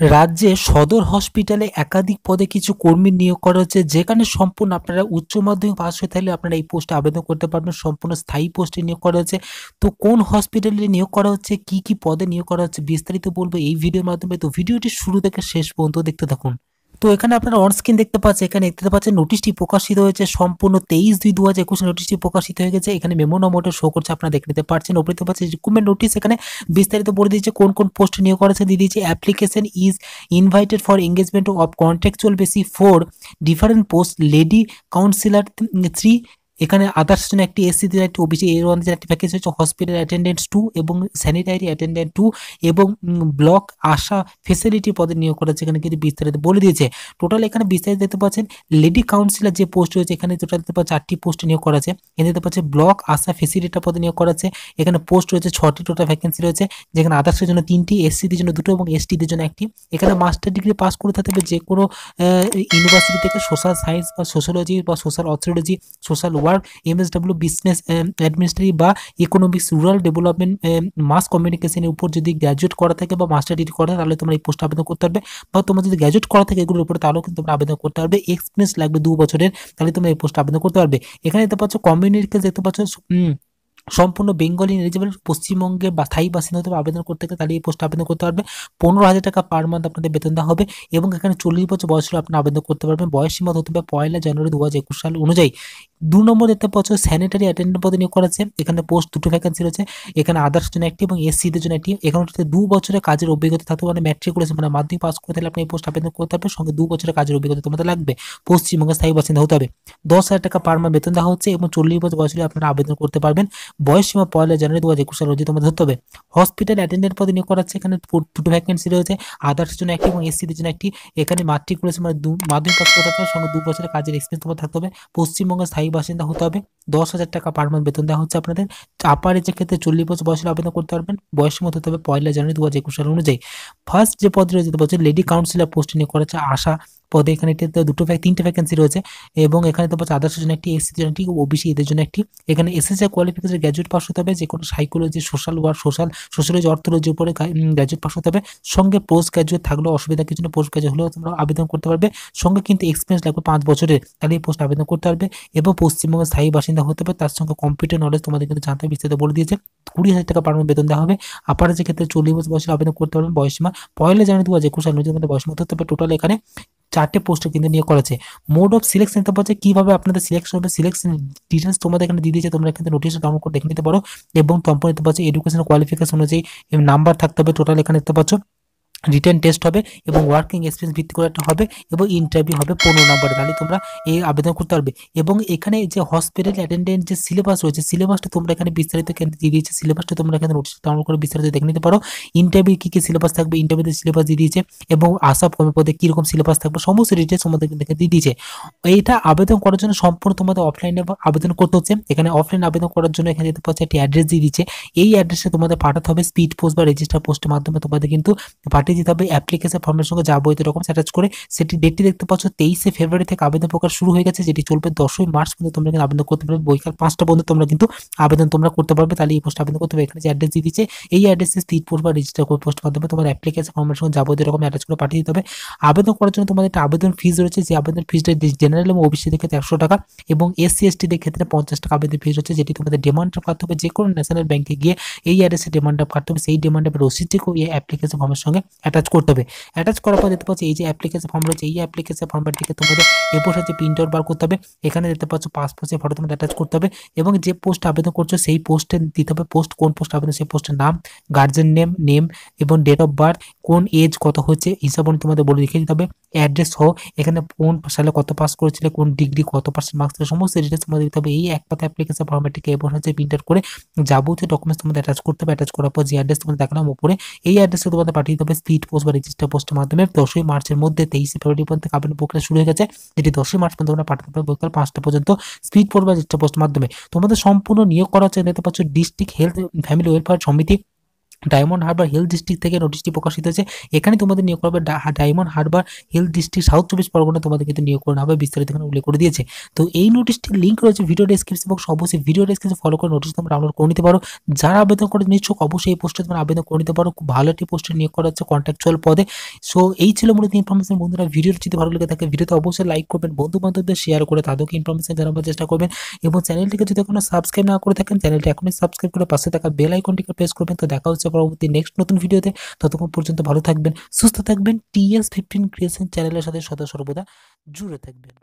রাজ্যে সদর হসপিটালে একাধিক পদে কিছু কর্মী নিয়োগ করা হচ্ছে, যেখানে সম্পূর্ণ আপনারা উচ্চ মাধ্যমিক পাস হয়ে থাকলে আপনারা এই পোস্টে আবেদন করতে পারবেন। সম্পূর্ণ স্থায়ী পোস্টে নিয়োগ করা হচ্ছে। তো কোন হসপিটালে নিয়োগ করা হচ্ছে, কি কি পদে নিয়োগ করা হচ্ছে, বিস্তারিত বলবো এই ভিডিওর মাধ্যমে। তো ভিডিওটি শুরু থেকে শেষ পর্যন্ত দেখতে থাকুন। তো এখানে আপনারা অন স্ক্রিন দেখতে পাচ্ছেন, এখানে দেখতে পাচ্ছেন নোটিশটি প্রকাশিত হয়েছে সম্পূর্ণ 23/2/2021 নোটিশটি প্রকাশিত হয়ে গেছে। এখানে মেমো নম্বরটা শো করছে, আপনারা দেখে নিতে পারছেন। ওপরে দেখতে পাচ্ছেন রিক্রুটমেন্ট নোটিশ, এখানে বিস্তারিত বলে দিয়েছে কোন কোন পোস্ট নিয়োগ করা হচ্ছে, দিয়ে দিয়েছে application is invited for engagement of contractual basis for different post lady counsellor 3, এখানে আদার্স জন্য একটি, এসসি দের একটি, ওবিসি এর ওয়ান একটি প্যাকেজ হচ্ছে হসপিটাল অ্যাটেন্ডেন্টস 2 এবং স্যানিটারি অ্যাটেন্ডেন্ট 2 এবং ব্লক আশা ফেসিলিটি পদে নিয়োগ করা হচ্ছে। এখানে কিন্তু বিস্তারিত বলে দিয়েছে। টোটাল এখানে বিস্তারিত দেখতে পাচ্ছেন লেডি কাউন্সিলর যে পোস্ট রয়েছে, এখানে টোটাল দেখতে পাচ্ছেন 4টি পোস্ট নিয়োগ করা আছে। এখানে দেখতে পাচ্ছেন ব্লক আশা ফেসিলিটি পদে নিয়োগ করা আছে। এখানে পোস্ট রয়েছে 6টি, টোটাল ভ্যাকেন্সি রয়েছে, যেখানে আদার্সের জন্য 3টি, এসসিদের জন্য 2টো এবং এসটিদের জন্য 1টি। এখানে মাস্টার ডিগ্রি পাস করে থাকতে হবে যে কোনো ইউনিভার্সিটি থেকে, সোশ্যাল সায়েন্স বা সোশ্যোলজি বা social anthropology, social work, MSW business administrative বা ইকোনমিক্স, রুরাল ডেভেলপমেন্ট, মাস কমিউনিকেশনের উপর যদি গ্র্যাজুয়েট করা থাকে বা মাস্টার ডিগ্রি করা থাকে, তাহলে তোমরা এই পোস্টে আবেদন করতে পারবে। বা তোমার যদি গ্র্যাজুয়েট করা থাকে এগুলোর উপরে, তাহলেও কিন্তু তোমরা আবেদন করতে পারবে। এক্সপিরিয়েন্স লাগবে 2 বছরের, তাহলে তোমরা এই পোস্টে আবেদন করতে পারবে। এখানে দেখতে পাচ্ছ কমিউনিকেশন দেখতে পাচ্ছ সম্পূর্ণ বেঙ্গলি এলিজিবল, পশ্চিমবঙ্গে বা স্থায়ী বাসিন্দা হতে আবেদন করতে গেলে তাহলে এই পোস্টে আবেদন করতে পারবে। 15,000 টাকা পার মান্থ আপনাদের বেতন দেওয়া হবে এবং এখানে 40 বছর বয়স হলে আপনারা আবেদন করতে পারবেন। বয়স সীমা হতে হবে 1 জানুয়ারি 2021 সাল অনুযায়ী। 2 নম্বর দেখতে পাচ্ছ স্যানিটারি অ্যাটেন্ডেন্ট পদে নিয়োগ করা আছে। এখানে পোস্ট 2টো ভ্যাকেন্সি রয়েছে। এখানে আদার্স জন্য একটি এবং এসসিদের জন্য একটি। এখানে 2 বছরের কাজের অভিজ্ঞতা থাকতে হবে, মানে ম্যাট্রিকুলেশন মানে মাধ্যমিক পাস করে তাহলে আপনি এই পোস্ট আবেদন করতে পারবেন। সঙ্গে 2 বছরের কাজের অভিজ্ঞতা তোমাদের লাগবে। পশ্চিমবঙ্গের স্থায়ী বাসিন্দা হতে হবে। 10,000 টাকা পার মান্থ বেতন দেওয়া হচ্ছে এবং 40 বছর বয়স হলে আপনারা আবেদন করতে পারবেন। বয়স সীমা 1 জানুয়ারি 2021 সাল অনুযায়ী তোমাদের ধরতে হবে। হসপিটাল অ্যাটেন্ডেন্ট পদে নিয়োগ করা হচ্ছে। এখানে 2টো ভ্যাকেন্সি রয়েছে, আদার্সের জন্য একটি এবং এসসিদের জন্য একটি। এখানে মাট্রিকুলেশন মানে মাধ্যমিক পাস করে থাকতে হবে, সঙ্গে 2 বছরের কাজের এক্সপিরিয়েন্স তোমার থাকতে হবে। পশ্চিমবঙ্গের স্থায়ী বাসিন্দা হতে হবে। 10,000 টাকা পার মান্থ বেতন দেওয়া হচ্ছে আপনাদের। আপার এজের ক্ষেত্রে 40 বছর বয়স হলে আবেদন করতে পারবেন। বয়স সীমা হতে হবে 1 জানুয়ারি 2021 সাল অনুযায়ী। ফার্স্ট যে পদ রয়েছে বলছে লেডি কাউন্সিলর পোস্ট নিয়োগ করা হচ্ছে আশা পদে। এখানে 3টে ভ্যাকেন্সি রয়েছে এবং এখানে তো আদার্সের জন্য একটি, এসসিদের জন্য একটি, ওবিসি এদের জন্য একটি। এখানে এসএসসি কোয়ালিফিকেশন গ্র্যাজুয়েট পাস হতে হবে, যে কোনো সাইকোলজি, সোশ্যাল ওয়ার্ক, সোশ্যালজি, অর্থোলজির উপরে গ্র্যাজুয়েট পাস হতে হবে। সঙ্গে পোস্ট গ্র্যাজুয়েট থাকলেও অসুবিধা কিছু না, পোস্ট গ্র্যাজুয়েট হলেও তোমরা আবেদন করতে পারবে। সঙ্গে কিন্তু এক্সপিরিয়েন্স লাগবে 5 বছরের, তাহলে এই পোস্ট আবেদন করতে পারবে। এবং পশ্চিমবঙ্গের স্থায়ী বাসিন্দা হতে হবে। তার সঙ্গে কম্পিউটার নলেজ তোমাদের কিন্তু জানতে হবে, বিস্তারিত বলে দিয়েছে। 20,000 টাকা পার মান্থ বেতন দেওয়া হবে। আপার যে ক্ষেত্রে 40 বছর বয়সে আবেদন করতে পারবেন। বয়সীমা 1 জানুয়ারি 2021 সাল অনুযায়ী তোমাদের বয়সীমা হতে হবে। টোটাল এখানে 4টে পোস্টে কিন্তু নিয়োগ করা আছে। মোড অফ সিলেকশন নিতে পারছে, কিভাবে আপনাদের সিলেকশন হবে, সিলেকশন ডিটেলস তোমাদের এখানে দিয়ে দিয়েছে। তোমরা এখানে নোটিশ ডাউনলোড করে দেখে নিতে পারো এবং তোমরা নিতে পারছো এডুকেশন কোয়ালিফিকেশন অনুযায়ী নাম্বার থাকতে হবে। টোটাল এখানে দেখতে পাচ্ছ রিটেন টেস্ট হবে এবং ওয়ার্কিং এক্সপিরিয়েন্স ভিত্তি করে একটা হবে এবং ইন্টারভিউ হবে 15 নম্বরে, তাহলে তোমরা এই আবেদন করতে পারবে। এবং এখানে যে হসপিটাল অ্যাটেন্ডেন্ট যে সিলেবাস রয়েছে, সিলেবাসটা তোমরা এখানে বিস্তারিত দিয়ে দিয়েছে। সিলেবাসটা তোমরা এখানে নোটিশ ডাউনলোড করে বিস্তারিত দেখে নিতে পারো। ইন্টারভিউ কি সিলেবাস থাকবে, ইন্টারভিউতে সিলেবাস দিয়ে দিয়েছে এবং আশা কর্মী পদে কিরকম সিলেবাস থাকবে, সমস্ত ডিটেলস তোমাদের কিন্তু দিয়ে দিয়েছে। এইটা আবেদন করার জন্য সম্পূর্ণ তোমাদের অফলাইনে আবেদন করতে হচ্ছে। এখানে অফলাইন আবেদন করার জন্য এখানে যেতে পারছো একটি অ্যাড্রেস দিয়ে দিচ্ছে। এই অ্যাড্রেসে তোমাদের পাঠাতে হবে স্পিড পোস্ট বা রেজিস্টার পোস্টের মাধ্যমে তোমাদের কিন্তু পাঠিয়ে দিতে হবে অ্যাপ্লিকেশন ফর্মের সঙ্গে যাবতীয় ডকুমেন্টস অ্যাটাচ করে। সেটি ডেটটি দেখতে পাচ্ছ 23 ফেব্রুয়ারি থেকে আবেদন প্রকাশ শুরু হয়ে গেছে, যেটি চলবে 10 মার্চ পর্যন্ত। তোমরা কিন্তু আবেদন করতে পারবে, বৈকাল 5টা পর্যন্ত তোমরা কিন্তু আবেদন তোমরা করতে পারবে। তাহলে এই পোস্টে আবেদন করতে হবে। এখানে যে অ্যাড্রেস দিয়ে দিচ্ছে, এই অ্যাড্রেসে স্পিড পোস্ট বা রেজিস্টার পোস্ট মাধ্যমে তোমার অ্যাপ্লিকেশন ফর্মের সঙ্গে যাবতীয় রকম অ্যাটাচ করে পাঠিয়ে দিতে হবে। আবেদন করার জন্য তোমাদের একটা আবেদন ফিস রয়েছে, যে আবেদন ফিসটা জেনারেল এবং ওবিসিদের ক্ষেত্রে 100 টাকা এবং এসসি এসটিদের ক্ষেত্রে 50 টাকা আবেদন ফিস রয়েছে, যেটি তোমাদের ডিমান্ড ড্রাফট করতে হবে। যে কোনো ন্যাশনাল ব্যাংকে গিয়ে এই অ্যাড্রেসে ডিমান্ড ড্রাফট করতে হবে। সেই ডিমান্ড ড্রাফটের রসিদটিকেও এই অ্যাপ্লিকেশন ফর্মের সঙ্গে অ্যাটাচ করতে হবে। অ্যাটাচ করার পর দেখতে পাচ্ছি এই যে অ্যাপ্লিকেশন ফর্ম রয়েছে, এই অ্যাপ্লিকেশন ফর্মটিকে তোমাদের এরপর সাথে প্রিন্ট আউট বার করতে হবে। এখানে দেখতে পাচ্ছ পাসপোর্ট ফটো তোমাদের অ্যাটাচ করতে হবে এবং যে পোস্ট আবেদন করছো সেই পোস্টে দিতে হবে পোস্ট, কোন পোস্ট আবেদন সেই পোস্টের নাম, গার্জেন নেম এবং ডেট অফ বার্থ, কোন এজ কত হচ্ছে হিসাব তোমাদের বলে লিখে দিতে হবে। অ্যাড্রেস সহ এখানে কোন সালে কত পাস করেছিলে, কোন ডিগ্রি, কত পার্সেন্ট মার্কস, সমস্ত ডিটেলস তোমাদের দিতে হবে। এই এক পাতা অ্যাপ্লিকেশন ফর্মটিকে এরপর হচ্ছে প্রিন্ট আউট করে যাবতীয় ডকুমেন্টস তোমাদের অ্যাটাচ করতে হবে। অ্যাটাচ করার পর যে অ্যাড্রেস তোমাদের দেখালাম উপরে, এই অ্যাড্রেসে তোমাদের পাঠিয়ে দিতে হবে স্পিড পোস্ট বা রেজিস্টার পোস্টের মাধ্যমে। 10 মার্চের মধ্যে 23 ফেব্রুয়ারি পর্যন্ত আবেদন প্রক্রিয়া শুরু হয়ে গেছে, যেটি 10 মার্চ পর্যন্ত তোমরা পাঠাতে পারবে বিকাল 5টা পর্যন্ত স্পিড পোস্ট বা রেজিস্টার পোস্টের মাধ্যমে। তোমাদের সম্পূর্ণ নিয়োগ করা হচ্ছে দেখতে পাচ্ছ ডিস্ট্রিক্ট হেলথ ফ্যামিলি ওয়েলফেয়ার সমিতি ডায়মন্ড হারবার হিল ডিস্ট্রিক্ট থেকে নোটিশটি প্রকাশিত হয়েছে। এখানে তোমাদের নিয়োগ করা হবে diamond harbour hill district south 24 Pargana তোমাদের কিন্তু নিয়োগ করা হবে, বিস্তারিত এখানে উল্লেখ করে দিয়েছে। তো এই নোটিশটির লিঙ্ক রয়েছে ভিডিও ডেসক্রিপশন বক্স, অবশ্যই ভিডিও ডেসক্রিপশন ফলো করে নোটিশ তোমরা ডাউনলোড করে নিতে পারো। যারা আবেদন করে নিচ্ছ অবশ্যই এই পোস্টে তোমরা আবেদন করে নিতে পারো, খুব ভালো একটি পোস্টে নিয়োগ করা হচ্ছে কন্ট্রাকচুয়াল পদে। সো এই ছিল মূলত ইনফরমেশন বন্ধুরা। ভিডিওটি যদি ভালো লেগে থাকে ভিডিওতে অবশ্যই লাইক করবেন, বন্ধু বান্ধবদের শেয়ার করে তাদেরকে ইনফরমেশন জানাবার চেষ্টা করবেন, এবং চ্যানেলটিকে যদি এখনো সাবস্ক্রাইব না করে থাকেন চ্যানেলটি এখনই সাবস্ক্রাইব করে পাশে থাকা বেল আইকনটিকে প্রেস করবেন। তো দেখা হচ্ছে পরবর্তী নেক্সট নতুন ভিডিওতে। ততক্ষণ পর্যন্ত ভালো থাকবেন, সুস্থ থাকবেন, TS15 ক্রিয়েশন চ্যানেলের সাথে সদা সর্বদা জুড়ে থাকবেন।